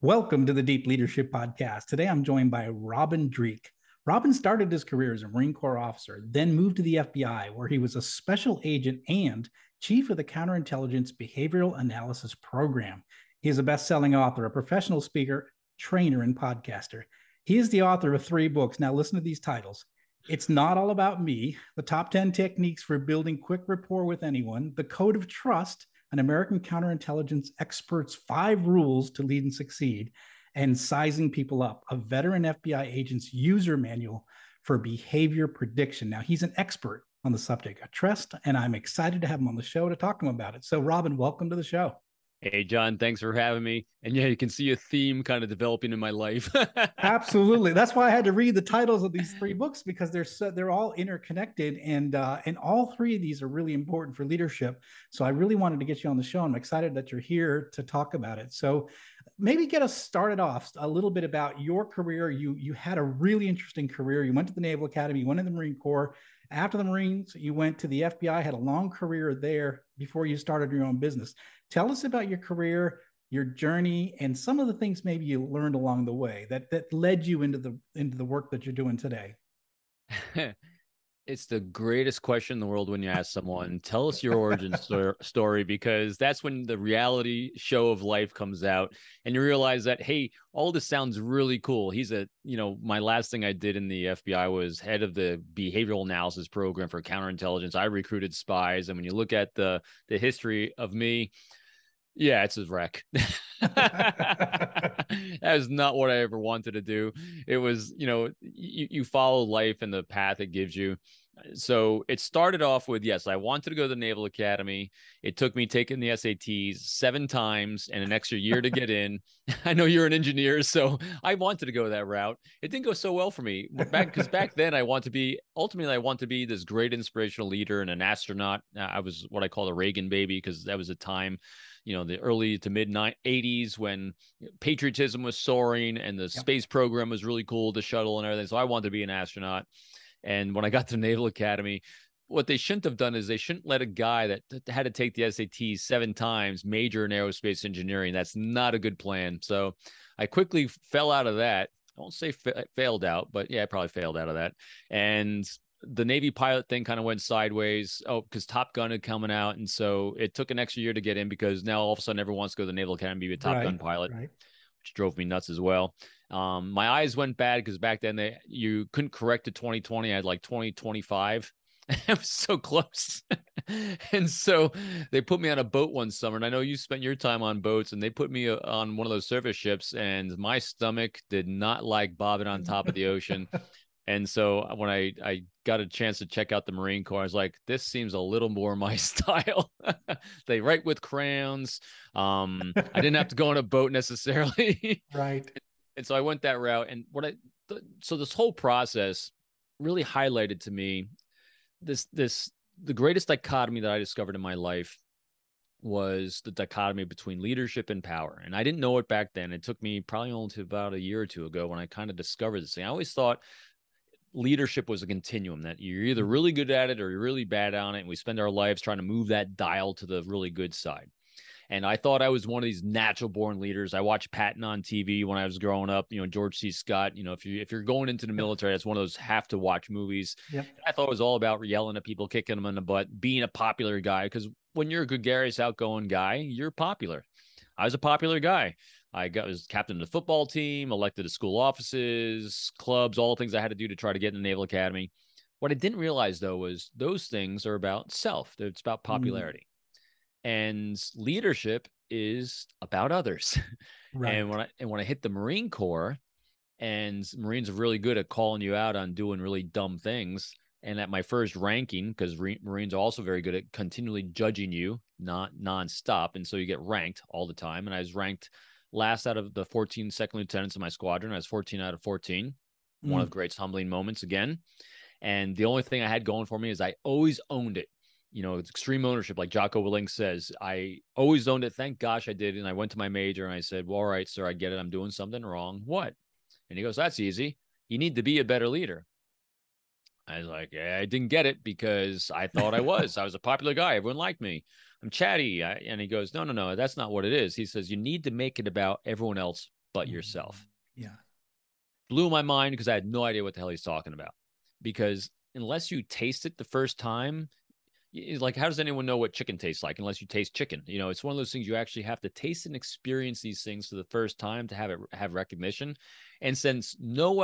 Welcome to the Deep Leadership Podcast. Today I'm joined by Robin Dreeke. Robin started his career as a Marine Corps officer, then moved to the FBI, where he was a special agent and chief of the Counterintelligence Behavioral Analysis Program. He is a best-selling author, a professional speaker, trainer, and podcaster. He is the author of 3 books. Now listen to these titles. It's Not All About Me, The Top 10 Techniques for Building Quick Rapport with Anyone, The Code of Trust, An American Counterintelligence Expert's 5 Rules to Lead and Succeed, and Sizing People Up, a veteran FBI agent's user manual for behavior prediction. Now, he's an expert on the subject of trust, and I'm excited to have him on the show to talk to him about it. So, Robin, welcome to the show. Hey, John, thanks for having me. And yeah, you can see a theme kind of developing in my life. Absolutely. That's why I had to read the titles of these 3 books, because they're all interconnected, and all 3 of these are really important for leadership. So I really wanted to get you on the show. I'm excited that you're here to talk about it. So maybe get us started off a little bit about your career. You had a really interesting career. You went to the Naval Academy, you went to the Marine Corps. After the Marines, you went to the FBI, had a long career there before you started your own business. Tell us about your career, your journey, and some of the things maybe you learned along the way that led you into the work that you're doing today. It's the greatest question in the world when you ask someone, tell us your origin story, because that's when the reality show of life comes out and you realize that, hey, all this sounds really cool. My last thing I did in the FBI was head of the behavioral analysis program for counterintelligence. I recruited spies. And when you look at the history of me, yeah, it's a wreck. That is not what I ever wanted to do. It was, you follow life and the path it gives you. So it started off with, yes, I wanted to go to the Naval Academy. It took me taking the SATs 7 times and an extra year to get in. I know you're an engineer, so I wanted to go that route. It didn't go so well for me because back then I want to be this great inspirational leader and an astronaut. I was what I call a Reagan baby, because that was a time, the early to mid 80s when patriotism was soaring and the space program was really cool, the shuttle and everything. So I wanted to be an astronaut. And when I got to the Naval Academy, what they shouldn't have done is they shouldn't let a guy that had to take the SATs 7 times major in aerospace engineering. That's not a good plan. So I quickly fell out of that. I won't say failed out, but yeah, I probably failed out of that. And the Navy pilot thing kind of went sideways. Oh, because Top Gun had coming out. And so it took an extra year to get in, because now all of a sudden everyone wants to go to the Naval Academy to be a Top Gun pilot, which drove me nuts as well. My eyes went bad because back then you couldn't correct to 20/20. I had like 20/25. It was so close. And so they put me on a boat one summer. And I know you spent your time on boats, and they put me on one of those surface ships, and my stomach did not like bobbing on top of the ocean. And so when I got a chance to check out the Marine Corps, I was like, this seems a little more my style. They write with crayons. I didn't have to go on a boat necessarily. Right. And so I went that route. And so this whole process really highlighted to me the greatest dichotomy that I discovered in my life was the dichotomy between leadership and power. And I didn't know it back then. It took me probably only to about a year or 2 ago when I kind of discovered this thing. I always thought leadership was a continuum, that you're either really good at it or you're really bad on it. And we spend our lives trying to move that dial to the really good side. And I thought I was one of these natural born leaders. I watched Patton on TV when I was growing up, George C. Scott, if you're going into the military, that's one of those have to watch movies. Yep. I thought it was all about yelling at people, kicking them in the butt, being a popular guy. Because when you're a gregarious, outgoing guy, you're popular. I was a popular guy. I was captain of the football team, elected to school offices, clubs, all the things I had to do to try to get in the Naval Academy. What I didn't realize, though, was those things are about self. It's about popularity. And leadership is about others. Right. And when I hit the Marine Corps, and Marines are really good at calling you out on doing really dumb things. And at my first ranking, because Marines are also very good at continually judging you, not nonstop. And so you get ranked all the time. And I was ranked last out of the 14 second lieutenants in my squadron. I was 14 out of 14. One of the greatest humbling moments again. And the only thing I had going for me is I always owned it. It's extreme ownership. Like Jocko Willink says, I always owned it. Thank gosh I did. And I went to my major and I said, well, all right, sir, I get it. I'm doing something wrong. What? And he goes, that's easy. You need to be a better leader. I was like, I didn't get it, because I thought I was a popular guy. Everyone liked me. I'm chatty. And he goes, no, that's not what it is. He says, you need to make it about everyone else but yourself. Yeah. Blew my mind because I had no idea what the hell he's talking about. Because unless you taste it the first time, like, how does anyone know what chicken tastes like unless you taste chicken? You know, it's one of those things you actually have to taste and experience these things for the first time to have recognition. And since no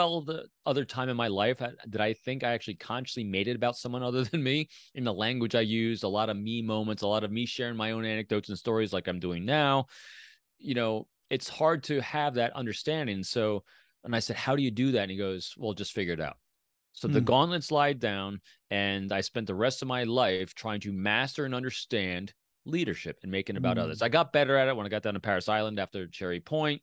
other time in my life did I think I actually consciously made it about someone other than me, in the language I used, a lot of me moments, a lot of me sharing my own anecdotes and stories like I'm doing now, you know, it's hard to have that understanding. So, and I said, how do you do that? And he goes, well, just figure it out. So the gauntlets lied down, and I spent the rest of my life trying to master and understand leadership and making it about others. I got better at it when I got down to Paris Island after Cherry Point.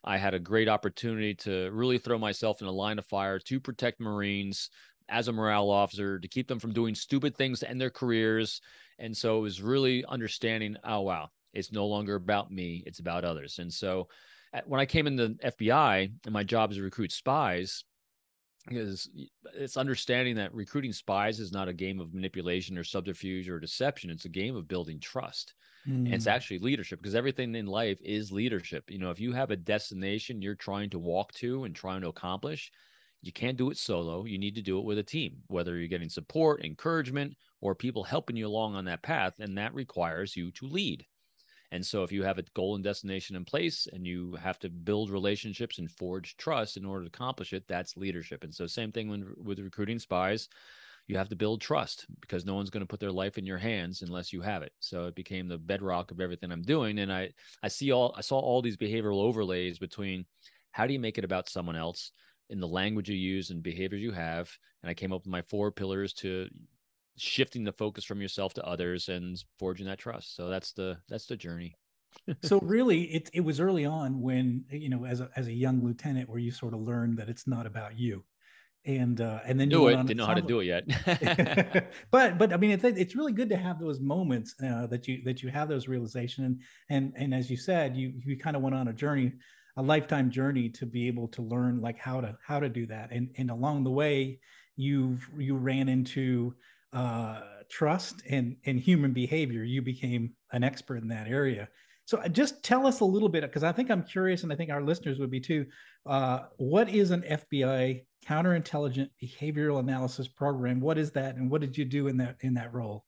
I had a great opportunity to really throw myself in a line of fire to protect Marines as a morale officer, to keep them from doing stupid things to end their careers. And so it was really understanding, oh, wow, it's no longer about me, it's about others. And so when I came in the FBI and my job is to recruit spies, because it's understanding that recruiting spies is not a game of manipulation or subterfuge or deception. It's a game of building trust. And it's actually leadership, because everything in life is leadership. You know, if you have a destination you're trying to walk to and trying to accomplish, you can't do it solo. You need to do it with a team, whether you're getting support, encouragement, or people helping you along on that path. And that requires you to lead. And so if you have a goal and destination in place and you have to build relationships and forge trust in order to accomplish it, that's leadership. And so same thing with recruiting spies, you have to build trust, because no one's going to put their life in your hands unless you have it. So it became the bedrock of everything I'm doing. And I saw all these behavioral overlays between how do you make it about someone else in the language you use and behaviors you have. And I came up with my 4 pillars to shifting the focus from yourself to others and forging that trust. So that's the journey. So really, it was early on when, you know, as a young lieutenant, where you sort of learned that it's not about you, and then you Knew went it, on. didn't know how to do it yet. but I mean, it's really good to have those moments that you have those realizations, and as you said, you kind of went on a journey, a lifetime journey, to be able to learn like how to do that, and along the way, you ran into trust and human behavior. You became an expert in that area. So just tell us a little bit, because I think I'm curious, and I think our listeners would be too. What is an FBI counterintelligence behavioral analysis program? What is that, and what did you do in that role?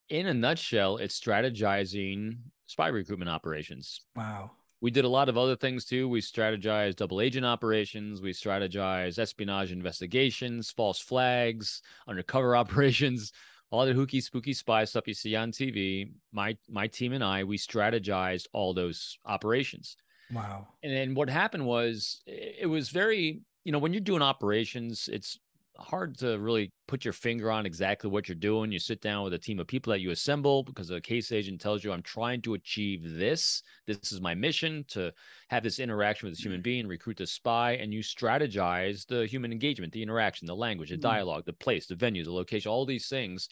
In a nutshell, it's strategizing spy recruitment operations. Wow. We did a lot of other things too. We strategized double agent operations. We strategized espionage investigations, false flags, undercover operations, all the hooky spooky spy stuff you see on TV. My team and I, we strategized all those operations. Wow. And then what happened was, it was very, you know, when you're doing operations, it's hard to really put your finger on exactly what you're doing. You sit down with a team of people that you assemble, because a case agent tells you, I'm trying to achieve this. This is my mission, to have this interaction with this human being, recruit the spy, and you strategize the human engagement, the interaction, the language, the dialogue, the place, the venue, the location, all these things.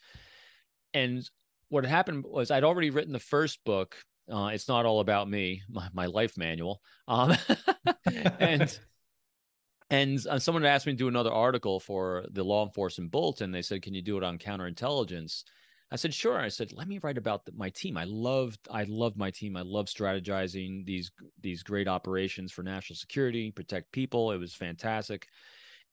And what happened was, I'd already written the first book. It's Not All About Me, my life manual. And someone asked me to do another article for the Law Enforcement Bulletin. They said, can you do it on counterintelligence? I said, sure. I said, let me write about my team. I loved my team. I love strategizing these great operations for national security, protect people. It was fantastic.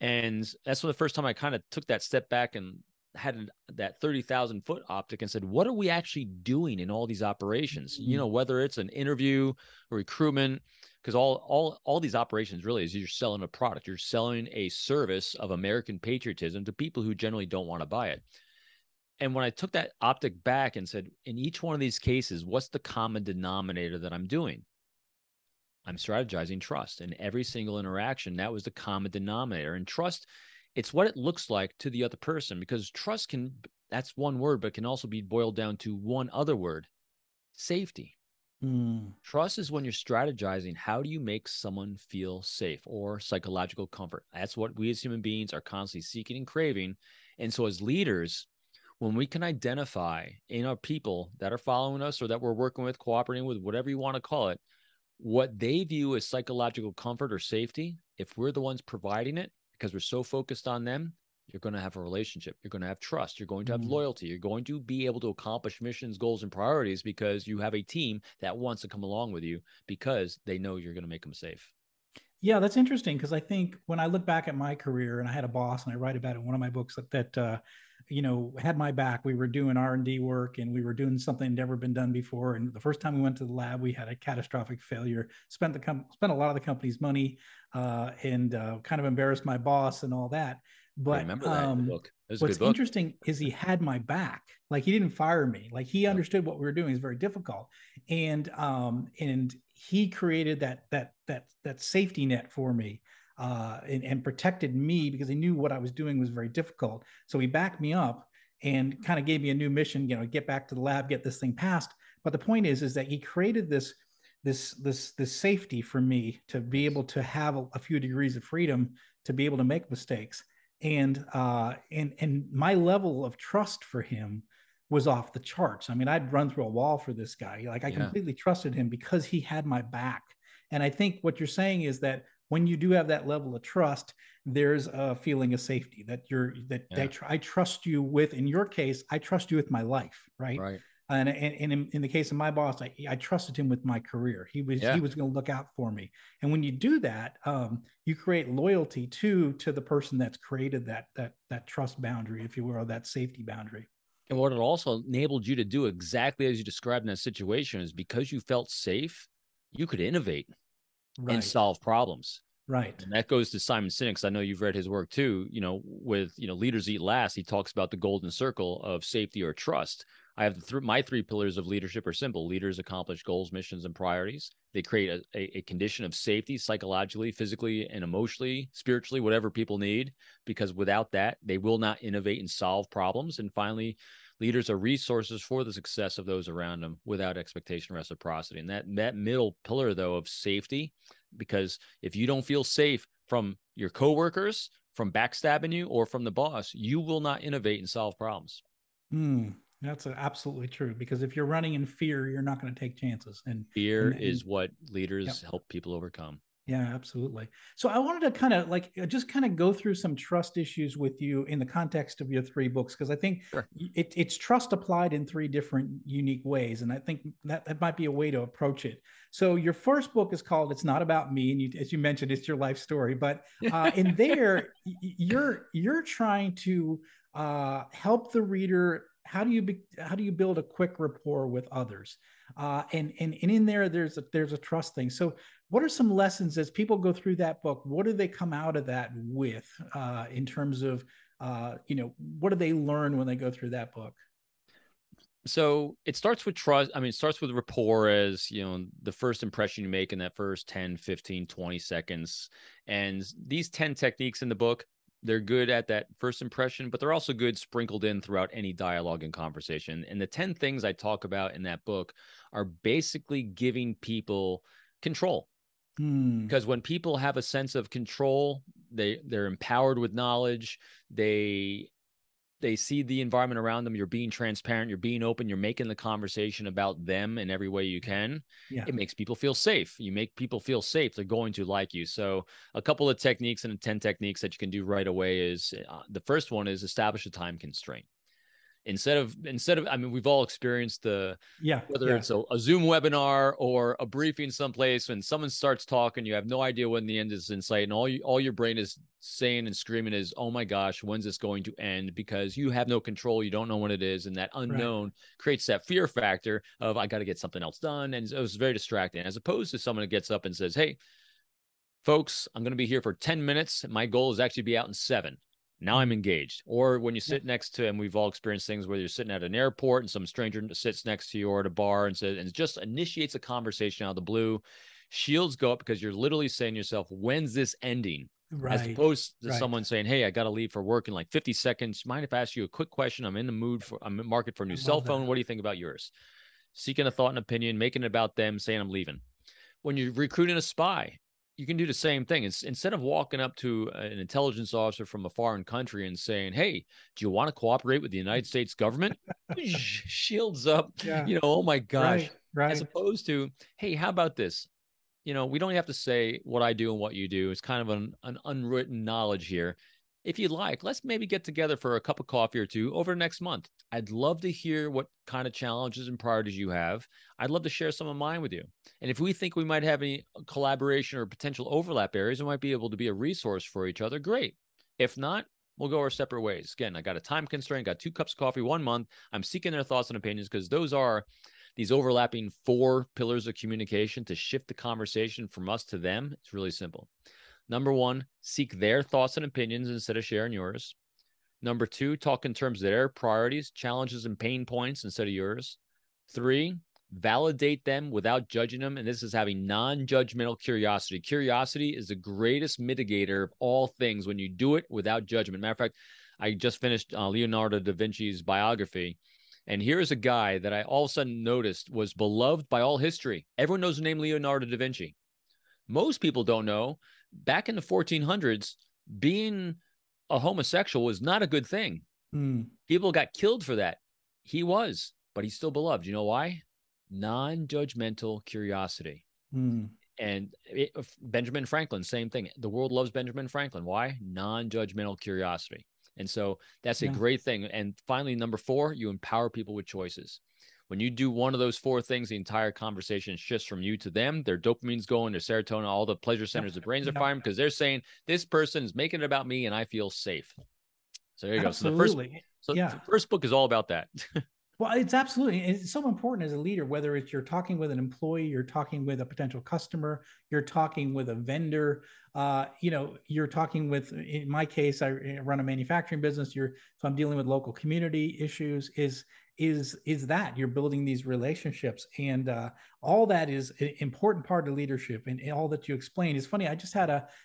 And that's the first time I kind of took that step back and had that 30,000 foot optic and said, what are we actually doing in all these operations? You know, whether it's an interview or recruitment, because all these operations really is, you're selling a product, you're selling a service of American patriotism to people who generally don't want to buy it. And when I took that optic back and said, in each one of these cases, what's the common denominator that I'm doing? I'm strategizing trust. In every single interaction, that was the common denominator. And trust, it's what it looks like to the other person, because trust that's one word, but can also be boiled down to one other word: safety. Trust is when you're strategizing, how do you make someone feel safe, or psychological comfort? That's what we as human beings are constantly seeking and craving. And so as leaders, when we can identify in our people that are following us, or that we're working with, cooperating with, whatever you want to call it, what they view as psychological comfort or safety, if we're the ones providing it, because we're so focused on them, you're going to have a relationship. You're going to have trust. You're going to have Mm. loyalty. You're going to be able to accomplish missions, goals, and priorities because you have a team that wants to come along with you because they know you're going to make them safe. Yeah, that's interesting because I think when I look back at my career, and I had a boss, and I write about it in one of my books that had my back. We were doing R&D work, and we were doing something never been done before. And the first time we went to the lab, we had a catastrophic failure. Spent a lot of the company's money, and kind of embarrassed my boss and all that. I But remember that in the book. It was a what's good book. interesting is he had my back. Like, he didn't fire me. Like, he Yep. understood what we were doing is very difficult, and he created that safety net for me, and protected me because he knew what I was doing was very difficult. So he backed me up and kind of gave me a new mission. Get back to the lab, get this thing passed. But the point is that he created this safety for me to be able to have a few degrees of freedom to be able to make mistakes. And my level of trust for him was off the charts. I mean, I'd run through a wall for this guy. Like, I completely trusted him because he had my back. And I think what you're saying is that when you do have that level of trust, there's a feeling of safety that I trust you with. In your case, I trust you with my life, right? Right. And in the case of my boss, I trusted him with my career. He was going to look out for me. And when you do that, you create loyalty to the person that's created that trust boundary, if you will, or that safety boundary. And what it also enabled you to do exactly as you described in that situation is because you felt safe, you could innovate and solve problems. Right. And that goes to Simon Sinek. I know you've read his work too. With Leaders Eat Last, he talks about the golden circle of safety or trust. I have my three pillars of leadership are simple. Leaders accomplish goals, missions, and priorities. They create a condition of safety psychologically, physically, and emotionally, spiritually, whatever people need, because without that, they will not innovate and solve problems. And finally, leaders are resources for the success of those around them without expectation or reciprocity. And that middle pillar, though, of safety, because if you don't feel safe from your coworkers, from backstabbing you, or from the boss, you will not innovate and solve problems. That's absolutely true, because if you're running in fear, you're not going to take chances. And fear is what leaders help people overcome. Yeah, absolutely. So I wanted to kind of go through some trust issues with you in the context of your three books, because I think it's trust applied in three different unique ways. And I think that might be a way to approach it. So your first book is called It's Not About Me. And as you mentioned, it's your life story. But in there, you're trying to help the reader. How do you build a quick rapport with others? And in there, there's a trust thing. So what are some lessons as people go through that book? What do they come out of that with, in terms of, what do they learn when they go through that book? So it starts with trust. I mean, it starts with rapport as, the first impression you make in that first 10, 15, 20 seconds. And these 10 techniques in the book, they're good at that first impression, but they're also good sprinkled in throughout any dialogue and conversation. And the 10 things I talk about in that book are basically giving people control. Because when people have a sense of control, they're empowered with knowledge. They see the environment around them. You're being transparent. You're being open. You're making the conversation about them in every way you can. Yeah. It makes people feel safe. You make people feel safe. They're going to like you. So a couple of techniques and 10 techniques that you can do right away is the first one is establish a time constraint. Instead of, I mean, we've all experienced whether it's a Zoom webinar or a briefing someplace, when someone starts talking, you have no idea when the end is in sight. And all your brain is saying and screaming is, oh my gosh, when's this going to end? Because you have no control. You don't know when it is. And that unknown creates that fear factor of, I got to get something else done. And it was very distracting, as opposed to someone that gets up and says, hey, folks, I'm going to be here for 10 minutes. My goal is actually to be out in 7. Now I'm engaged. Or when you sit next to, and we've all experienced things where you're sitting at an airport and some stranger sits next to you or at a bar and says, and it just initiates a conversation out of the blue. Shields go up because you're literally saying to yourself, when's this ending? As opposed to someone saying, hey, I got to leave for work in like 50 seconds. Mind if I ask you a quick question? I'm in the market for a new cell phone. What do you think about yours? Seeking a thought and opinion, making it about them, saying I'm leaving. When you're recruiting a spy, you can do the same thing. It's, instead of walking up to an intelligence officer from a foreign country and saying, hey, do you want to cooperate with the United States government? Shields up, oh my gosh. As opposed to, hey, how about this? We don't have to say what I do and what you do. It's kind of an unwritten knowledge here. If you'd like, let's maybe get together for a cup of coffee or two over the next month. I'd love to hear what kind of challenges and priorities you have. I'd love to share some of mine with you. And if we think we might have any collaboration or potential overlap areas, we might be able to be a resource for each other. Great. If not, we'll go our separate ways. Again, I got a time constraint, got 2 cups of coffee 1 month. I'm seeking their thoughts and opinions because those are these overlapping 4 pillars of communication to shift the conversation from us to them. It's really simple. Number 1, seek their thoughts and opinions instead of sharing yours. Number 2, talk in terms of their priorities, challenges, and pain points instead of yours. 3, validate them without judging them. And this is having non-judgmental curiosity. Curiosity is the greatest mitigator of all things when you do it without judgment. Matter of fact, I just finished Leonardo da Vinci's biography. And here's a guy that I all of a sudden noticed was beloved by all history. Everyone knows the name Leonardo da Vinci. Most people don't know, back in the 1400s, being a homosexual was not a good thing. People got killed for that. He was, but he's still beloved. You know why? Non-judgmental curiosity. And Benjamin Franklin, same thing. The world loves Benjamin Franklin. Why? Non-judgmental curiosity. And so that's a great thing. And finally, number 4, you empower people with choices. When you do one of those 4 things, the entire conversation shifts from you to them. Their dopamine's going, their serotonin, all the pleasure centers, the brains are firing because they're saying, this person is making it about me and I feel safe. So there you Absolutely. go. So the first book is all about that. Well, it's absolutely, it's so important as a leader, whether it's you're talking with an employee, you're talking with a potential customer, you're talking with a vendor, you're talking with, in my case, I run a manufacturing business. So I'm dealing with local community issues. Is that you're building these relationships, and all that is an important part of leadership, and all that you explained is funny. I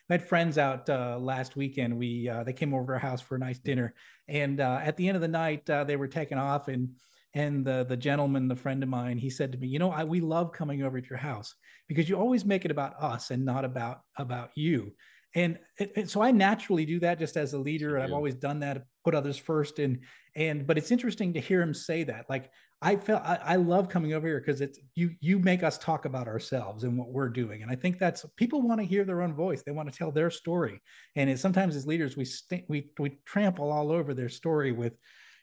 had friends out last weekend. They came over to our house for a nice dinner, and at the end of the night they were taking off, and the gentleman, the friend of mine, he said to me, we love coming over to your house because you always make it about us and not about you. And so I naturally do that just as a leader. And I've always done that, put others first. But it's interesting to hear him say that. Like, I love coming over here because it's you make us talk about ourselves and what we're doing. And I think that's, people want to hear their own voice. They want to tell their story. And sometimes as leaders, we trample all over their story with,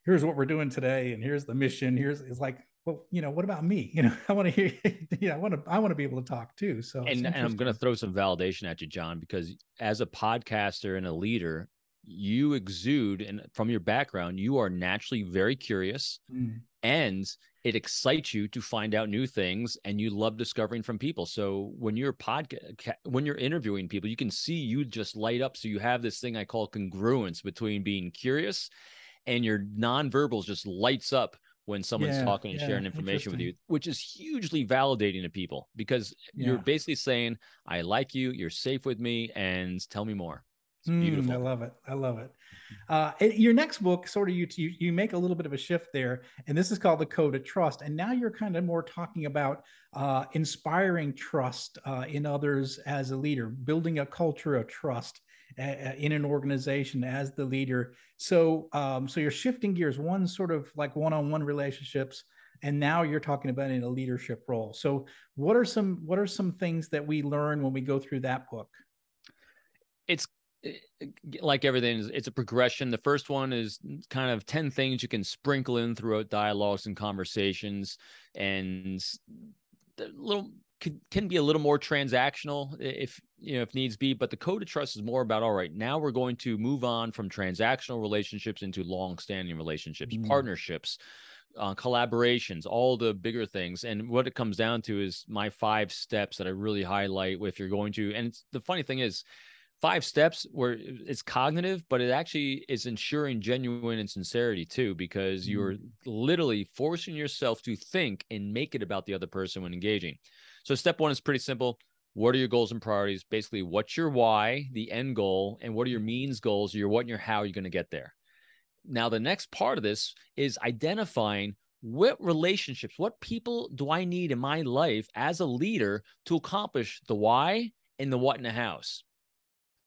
here's what we're doing today, and here's the mission. It's like, well, what about me? I want to hear, I want to be able to talk too. So, and I'm going to throw some validation at you, John, because as a podcaster and a leader, you exude, and from your background, you are naturally very curious, and it excites you to find out new things, and you love discovering from people. So when you're interviewing people, you can see you just light up. So you have this thing I call congruence between being curious and your nonverbals just lights up when someone's talking and sharing information with you, which is hugely validating to people because you're basically saying, I like you, you're safe with me, and tell me more. It's beautiful. I love it. Your next book, sort of, you make a little bit of a shift there, and this is called The Code of Trust. And now you're kind of more talking about inspiring trust in others as a leader, building a culture of trust in an organization as the leader. So you're shifting gears, one sort of like one-on-one relationships, and now you're talking about in a leadership role. So what are some things that we learn when we go through that book? It's like everything, it's a progression. The first one is kind of 10 things you can sprinkle in throughout dialogues and conversations, and can be a little more transactional if needs be, but the code of trust is more about, all right, now we're going to move on from transactional relationships into long-standing relationships, partnerships, collaborations, all the bigger things. And what it comes down to is my 5 steps that I really highlight if you're going to, and the funny thing is 5 steps where it's cognitive, but it actually is ensuring genuine and sincerity too, because you're literally forcing yourself to think and make it about the other person when engaging. So step 1 is pretty simple. What are your goals and priorities? Basically, what's your why, the end goal, and what are your means goals, your what and your how you're going to get there. Now, the next part of this is identifying what relationships, what people do I need in my life as a leader to accomplish the why and the what and the hows.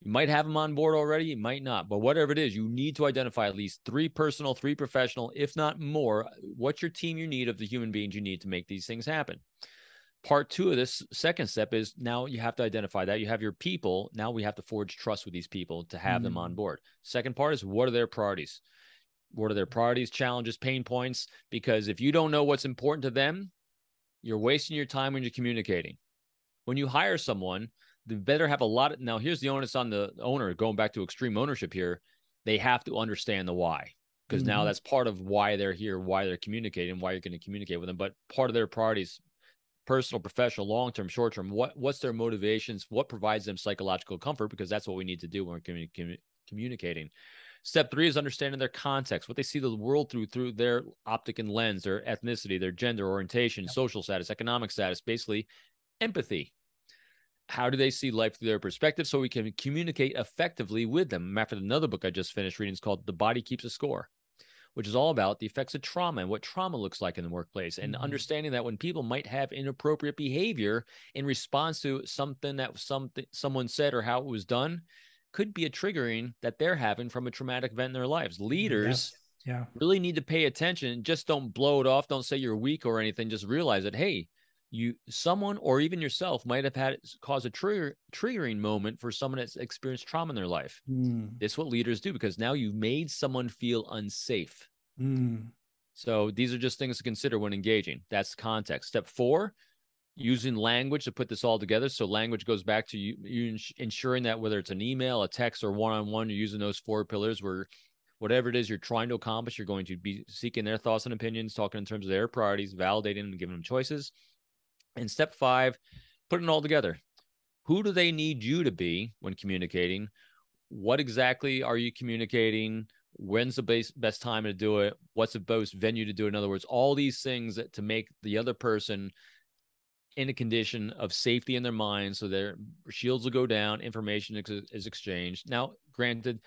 You might have them on board already, you might not, but whatever it is, you need to identify at least 3 personal, 3 professional, if not more. What's your team you need of the human beings you need to make these things happen? Part two of this second step is now you have to identify that you have your people. Now we have to forge trust with these people to have them on board. Second part is, what are their priorities? What are their priorities, challenges, pain points? Because if you don't know what's important to them, you're wasting your time when you're communicating. When you hire someone, they better have a lot of, now here's the onus on the owner, going back to extreme ownership here. They have to understand the why, because now that's part of why they're here, why they're communicating, why you're going to communicate with them. But part of their priorities, personal, professional, long-term, short-term, what's their motivations, what provides them psychological comfort, because that's what we need to do when we're communicating. Step three is understanding their context, what they see the world through their optic and lens, their ethnicity, their gender orientation, social status, economic status, basically empathy. How do they see life through their perspective so we can communicate effectively with them? After another book I just finished reading is called The Body Keeps a Score, which is all about the effects of trauma and what trauma looks like in the workplace, and understanding that when people might have inappropriate behavior in response to something that someone said or how it was done, could be a triggering that they're having from a traumatic event in their lives. Leaders really need to pay attention. Just don't blow it off. Don't say you're weak or anything. Just realize that, hey, someone or even yourself might have had caused a triggering moment for someone that's experienced trauma in their life. This is what leaders do, because now you've made someone feel unsafe. So these are just things to consider when engaging. That's context. Step four, using language to put this all together. So language goes back to you ensuring that whether it's an email, a text, or one-on-one, you're using those four pillars where whatever it is you're trying to accomplish, you're going to be seeking their thoughts and opinions, talking in terms of their priorities, validating and giving them choices. And step five, putting it all together. Who do they need you to be when communicating? What exactly are you communicating? When's the best time to do it? What's the best venue to do it? In other words, all these things to make the other person in a condition of safety in their mind, so their shields will go down, information is exchanged. Now, granted,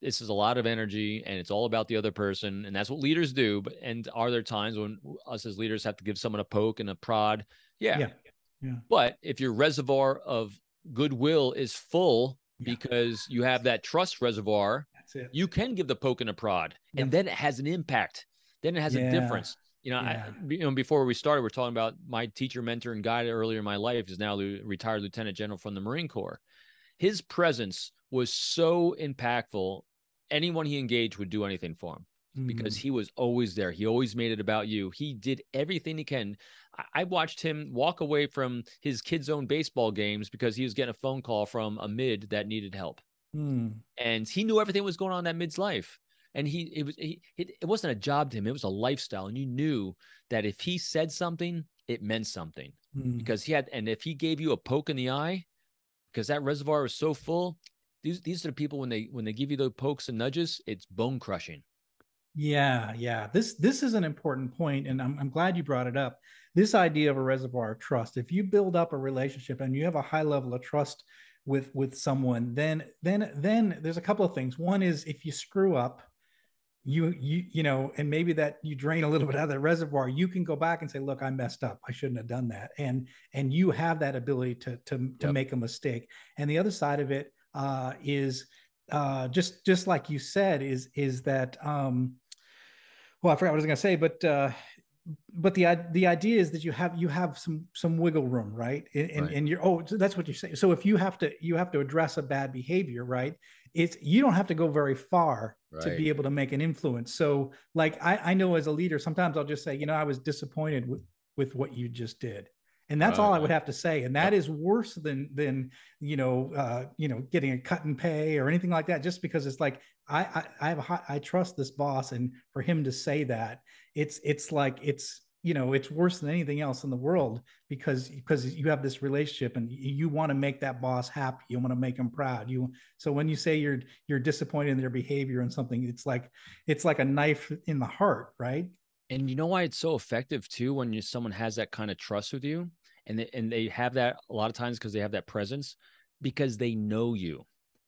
this is a lot of energy and it's all about the other person, and that's what leaders do. And are there times when us as leaders have to give someone a poke and a prod? Yeah. But if your reservoir of goodwill is full because you have that trust reservoir, you can give the poke and a prod, and then it has an impact. Then it has a difference. Before we started, we're talking about my teacher, mentor, and guide earlier in my life is now retired Lieutenant General from the Marine Corps. His presence was so impactful. Anyone he engaged would do anything for him because he was always there. He always made it about you. He did everything he can. I watched him walk away from his kids' own baseball games because he was getting a phone call from a mid that needed help. And he knew everything was going on in that mid's life. And it wasn't a job to him. It was a lifestyle. And you knew that if he said something, it meant something because and if he gave you a poke in the eye, because that reservoir was so full, these are the people, when they give you those pokes and nudges, it's bone crushing. This is an important point, and I'm glad you brought it up. This idea of a reservoir of trust. If you build up a relationship and you have a high level of trust with someone, then there's a couple of things. One is, if you screw up, you know, and maybe that you drain a little bit out of the reservoir, you can go back and say, look, I messed up. I shouldn't have done that. And you have that ability to make a mistake. And the other side of it is just like you said, is that well, I forgot what I was going to say, but the idea is that you have some wiggle room, right? And you're, so that's what you're saying. So if you have to address a bad behavior, right? You don't have to go very far to be able to make an influence. So like, I know as a leader, sometimes I'll just say, I was disappointed with what you just did. And that's all I would have to say. And that is worse than getting a cut in pay or anything like that, just because it's like, I trust this boss, and for him to say that, it's like, it's worse than anything else in the world, because you have this relationship and you want to make that boss happy. You want to make him proud. So when you say you're disappointed in their behavior and something, it's like a knife in the heart, right? And you know why it's so effective too, when someone has that kind of trust with you, and they have that a lot of times because they have that presence, because they know you,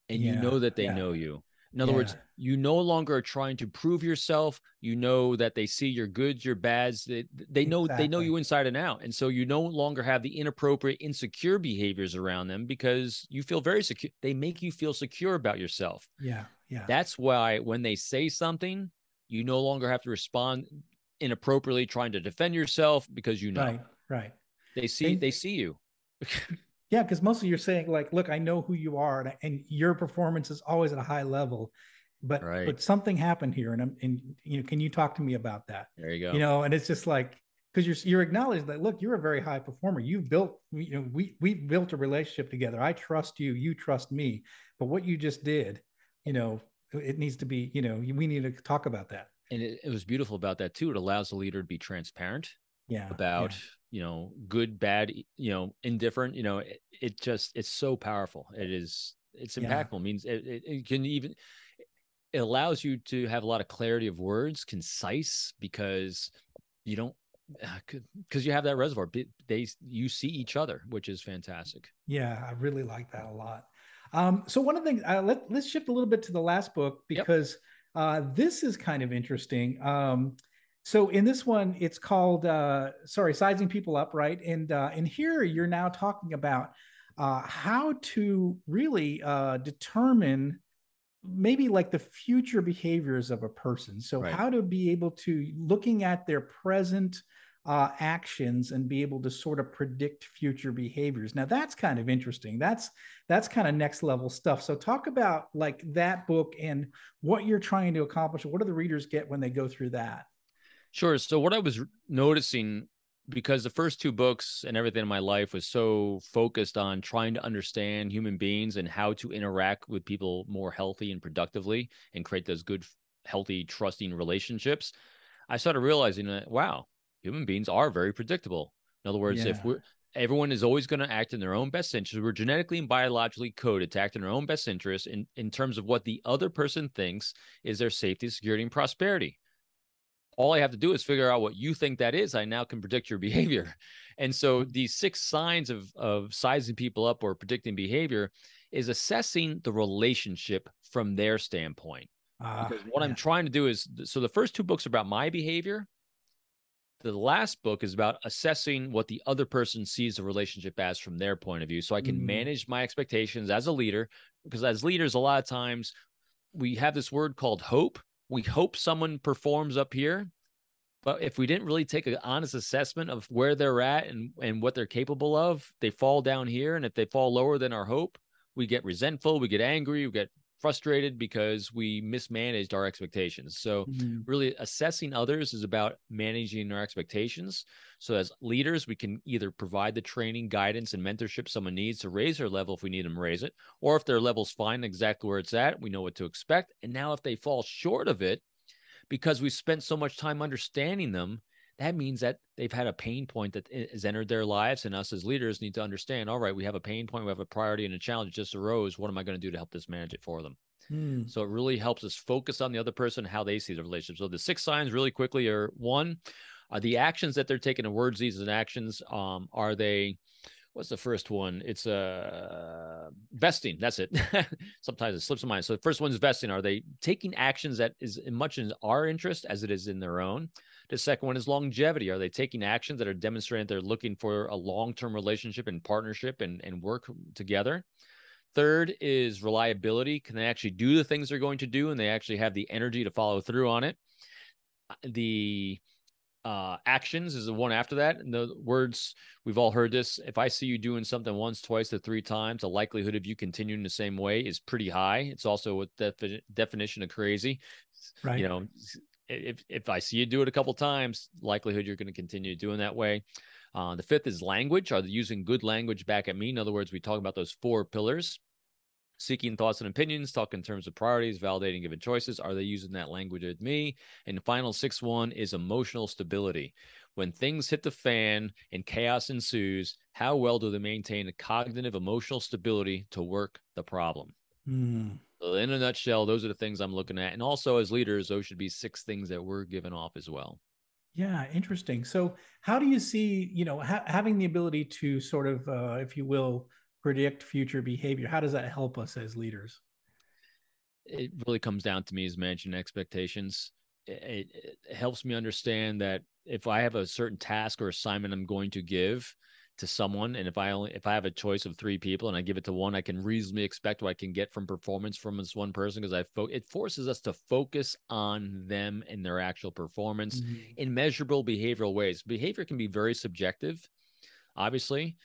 and you know that they know you. In other words, you no longer are trying to prove yourself. You know that they see your goods, your bads. They know you inside and out. And so you no longer have the inappropriate, insecure behaviors around them, because you feel very secure. They make you feel secure about yourself. Yeah. That's why when they say something, you no longer have to respond inappropriately trying to defend yourself, because Right. They see you. Yeah, because mostly you're saying like, look, I know who you are, and your performance is always at a high level, Right. but something happened here, and can you talk to me about that? There you go. And it's just like because you're acknowledged that look, you're a very high performer. You've built, we built a relationship together. I trust you, you trust me. But what you just did, it needs to be, we need to talk about that. And it was beautiful about that too. It allows the leader to be transparent Yeah, about, yeah, good, bad, indifferent. It just, it's so powerful. It's yeah. impactful. It means it can even, it allows you to have a lot of clarity of words, concise, because you don't, because you have that reservoir. You see each other, which is fantastic. Yeah, I really like that a lot. So one of the things, let's shift a little bit to the last book Yep. because this is kind of interesting. So in this one, it's called Sizing People Up, right? And here you're now talking about how to really determine maybe like the future behaviors of a person. So Right. how to be able to looking at their present actions and be able to sort of predict future behaviors. Now that's kind of interesting. That's kind of next level stuff. So talk about like that book and what you're trying to accomplish. What do the readers get when they go through that? Sure. So what I was noticing, because the first two books and everything in my life was so focused on trying to understand human beings and how to interact with people more healthy and productively and create those good, healthy, trusting relationships, I started realizing that, wow, human beings are very predictable. In other words, if Yeah. we're everyone is always going to act in their own best interest. We're genetically and biologically coded to act in our own best interest in terms of what the other person thinks is their safety, security, and prosperity. All I have to do is figure out what you think that is. I now can predict your behavior. And so these 6 signs of sizing people up or predicting behavior is assessing the relationship from their standpoint. Because what I'm Yeah. trying to do is, so the first two books are about my behavior. The last book is about assessing what the other person sees the relationship as from their point of view. So I can Mm. manage my expectations as a leader. Because as leaders, a lot of times we have this word called hope. We hope someone performs up here, but if we didn't really take an honest assessment of where they're at and what they're capable of, they fall down here. And if they fall lower than our hope, we get resentful, we get angry, we get frustrated because we mismanaged our expectations. So Mm. really assessing others is about managing our expectations. So as leaders, we can either provide the training, guidance, and mentorship someone needs to raise their level if we need them to raise it, or if their level's fine exactly where it's at, we know what to expect. And now if they fall short of it, because we spent so much time understanding them, that means that they've had a pain point that has entered their lives. And us as leaders need to understand, all right, we have a pain point, we have a priority and a challenge that just arose. What am I going to do to help this manage it for them? Mm. So it really helps us focus on the other person, how they see the relationship. So the 6 signs really quickly are: one, are the actions that they're taking, the words, deeds, and actions. Are they, what's the first one? It's vesting. That's it. Sometimes it slips my mind. So the first one is vesting. Are they taking actions that is as much in our interest as it is in their own? The second one is longevity. Are they taking actions that are demonstrating they're looking for a long-term relationship and partnership and work together? Third is reliability. Can they actually do the things they're going to do and they actually have the energy to follow through on it? The actions is the one after that. In the words, we've all heard this: if I see you doing something once, twice, or 3 times, the likelihood of you continuing the same way is pretty high. It's also a definition of crazy. Right. You know, if I see you do it a couple times, likelihood you're going to continue doing that way. The fifth is language. Are they using good language back at me? In other words, we talk about those 4 pillars: seeking thoughts and opinions, talk in terms of priorities, validating given choices. Are they using that language with me? And the final 6-1 is emotional stability. When things hit the fan and chaos ensues, how well do they maintain a cognitive emotional stability to work the problem? Mm. So in a nutshell, those are the things I'm looking at. And also as leaders, those should be 6 things that we're giving off as well. Yeah, interesting. So, how do you see, having the ability to sort of, if you will, predict future behavior? How does that help us as leaders? It really comes down to me as managing expectations. It helps me understand that if I have a certain task or assignment I'm going to give to someone, and if I have a choice of 3 people and I give it to one, I can reasonably expect what I can get from performance from this one person, because it forces us to focus on them and their actual performance Mm. in measurable behavioral ways. Behavior can be very subjective. obviously.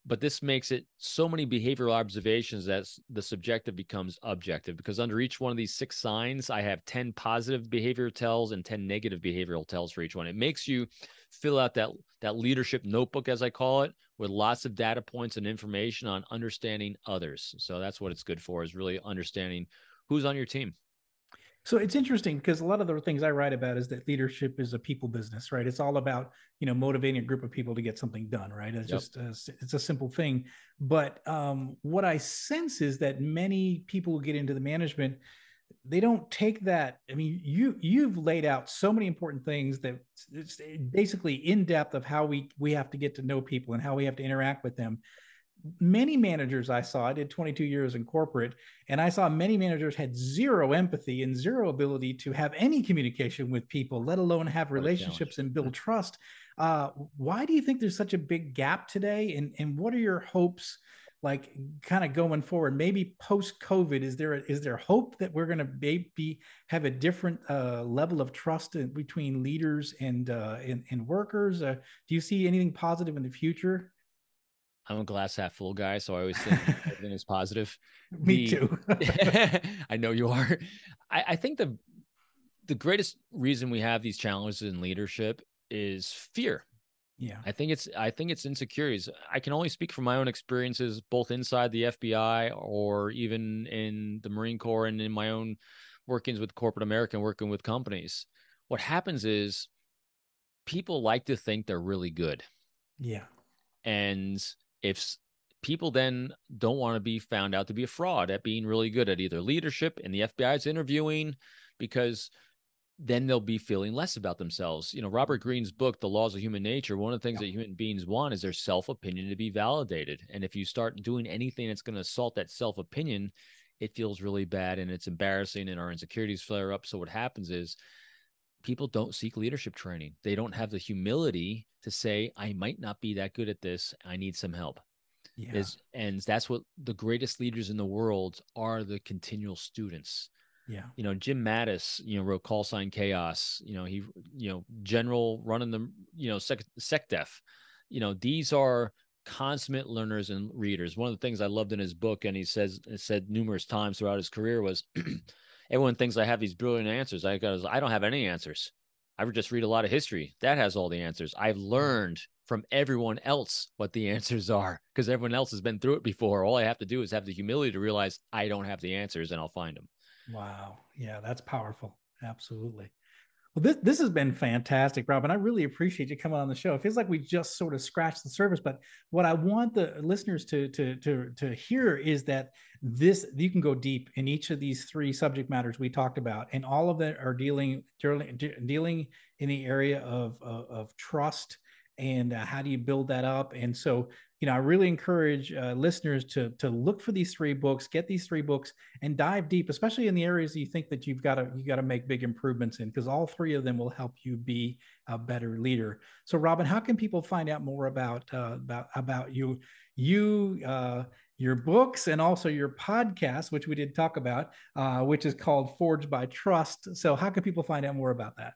But this makes it so many behavioral observations that the subjective becomes objective, because under each one of these 6 signs, I have 10 positive behavior tells and 10 negative behavioral tells for each one. It makes you fill out that leadership notebook, as I call it, with lots of data points and information on understanding others. So that's what it's good for, is really understanding who's on your team. So it's interesting because a lot of the things I write about is that leadership is a people business, right? It's all about, motivating a group of people to get something done, right? It's just, it's a simple thing. But what I sense is that many people who get into the management, they don't take that. I mean, you've laid out so many important things that it's basically in depth of how we have to get to know people and how we have to interact with them. Many managers I did 22 years in corporate, and I saw many managers had zero empathy and zero ability to have any communication with people, let alone have relationships and build trust. Why do you think there's such a big gap today? And what are your hopes, like, kind of going forward, maybe post COVID? Is there hope that we're going to maybe have a different level of trust between leaders and workers? Do you see anything positive in the future? I'm a glass half full guy, so I always think everything is positive. Me too. I know you are. I think the greatest reason we have these challenges in leadership is fear. Yeah. I think it's insecurities. I can only speak from my own experiences, both inside the FBI or even in the Marine Corps and in my own workings with corporate America and working with companies. What happens is people like to think they're really good. Yeah. And if people then don't want to be found out to be a fraud at being really good at either leadership, and the FBI is interviewing, because then they'll be feeling less about themselves. Robert Greene's book, The Laws of Human Nature, one of the things that human beings want is their self-opinion to be validated. And if you start doing anything that's going to assault that self-opinion, it feels really bad and it's embarrassing, and our insecurities flare up. So what happens is people don't seek leadership training. They don't have the humility to say, I might not be that good at this. I need some help. Yeah. And that's what the greatest leaders in the world are, the continual students. Yeah. Jim Mattis, wrote Call Sign Chaos. He, general running the, SecDef. These are consummate learners and readers. One of the things I loved in his book, and he said numerous times throughout his career, was everyone thinks I have these brilliant answers. I don't have any answers. I would just read a lot of history. That has all the answers. I've learned from everyone else what the answers are, because everyone else has been through it before. All I have to do is have the humility to realize I don't have the answers, and I'll find them. Wow. Yeah, that's powerful. Absolutely. Well, this has been fantastic, Robin. I really appreciate you coming on the show. It feels like we just sort of scratched the surface, but what I want the listeners to hear is that you can go deep in each of these 3 subject matters we talked about, and all of them are dealing in the area of trust and how do you build that up. And so, I really encourage listeners to look for these 3 books, get these 3 books, and dive deep, especially in the areas you think that you got to make big improvements in, because all 3 of them will help you be a better leader. So, Robin, how can people find out more about you, your books, and also your podcast, which we did talk about, which is called Forged by Trust? So, how can people find out more about that?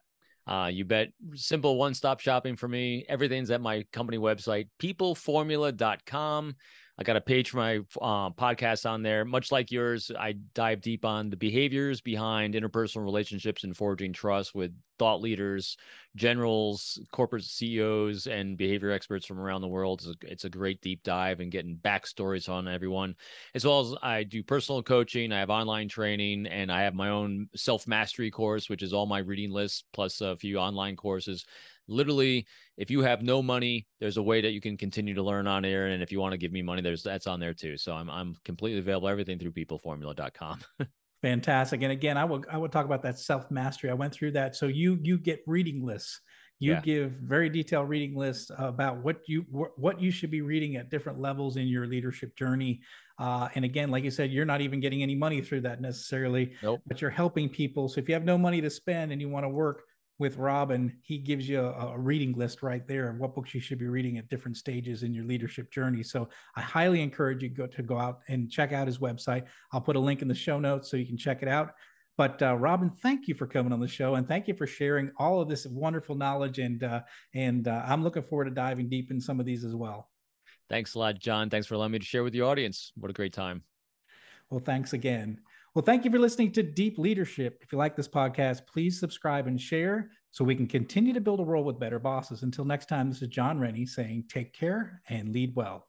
You bet. Simple one-stop shopping for me. Everything's at my company website, peopleformula.com. I got a page for my podcast on there. Much like yours, I dive deep on the behaviors behind interpersonal relationships and forging trust with thought leaders, generals, corporate CEOs, and behavior experts from around the world. It's a great deep dive and getting backstories on everyone, as well as I do personal coaching. I have online training, and I have my own self-mastery course, which is all my reading lists plus a few online courses. Literally, if you have no money, there's a way that you can continue to learn on air. And if you want to give me money, that's on there too. So I'm completely available. Everything through peopleformula.com. Fantastic. And again, I would talk about that self-mastery. I went through that. So you get reading lists. You give very detailed reading lists about what you should be reading at different levels in your leadership journey. And again, like you said, you're not even getting any money through that necessarily, Nope. but you're helping people. So if you have no money to spend and you want to work with Robin, he gives you a reading list right there of what books you should be reading at different stages in your leadership journey. So I highly encourage you to go out and check out his website. I'll put a link in the show notes so you can check it out. But Robin, thank you for coming on the show, and thank you for sharing all of this wonderful knowledge. And I'm looking forward to diving deep in some of these as well. Thanks a lot, John. Thanks for allowing me to share with the audience. What a great time. Well, thanks again. Well, thank you for listening to Deep Leadership. If you like this podcast, please subscribe and share so we can continue to build a world with better bosses. Until next time, this is John Rennie saying take care and lead well.